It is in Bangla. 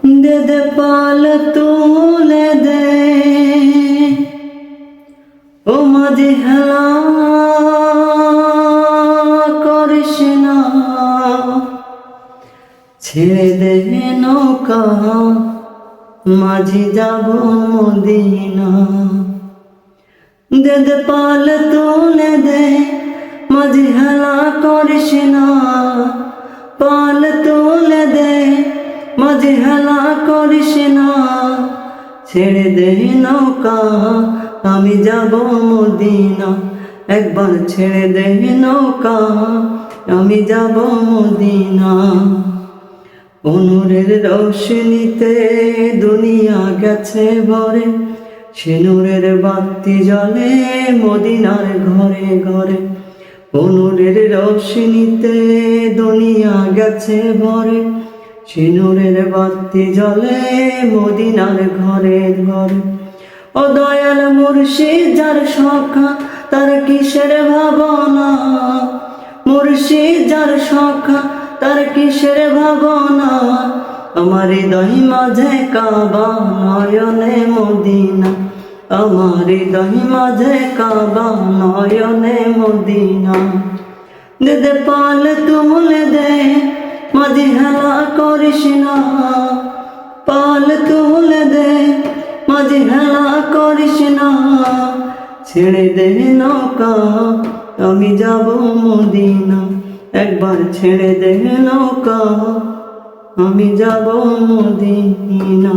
দে দে পাল তুলে দে ও মাঝি হেলা করিস না, ছেড়ে দে নৌকা মাঝি যাব মদিনা। দে দে পাল তুলে দে মাঝি হেলা করিস না, পাল তুলে দে মাঝি হেলা করিস না, ছেড়ে দে নৌকা আমি যাব মদিনা। একবার ছেড়ে দে নৌকা আমি যাব মদিনা। নূরের রোশনীতে দুনিয়া গেছে ভরে, সে নূরের বাতি জ্বলে মদিনার ঘরে ঘরে। নূরের রোশনীতে দুনিয়া গেছে ভরে, সে নূরের বাতি জ্বলে মদিনার ঘরে ঘরে। ও দয়াল মুর্শিদ যার সখা তার কিসের ভাবনা, মুর্শিদ যার সখা তার কিসের ভাবনা। আমার হৃদয় মাঝে কাবা নয়নে মদিনা, আমার হৃদয় মাঝে কাবা নয়নে মদিনা। দে দে পাল তুলে দে মাঝি হেলা করিস না, পাল তুলে দে মাঝি হেলা করিস না, ছেড়ে দে নৌকা আমি যাব মদিনা। একবার ছেড়ে দে নৌকা আমি যাব মদিনা।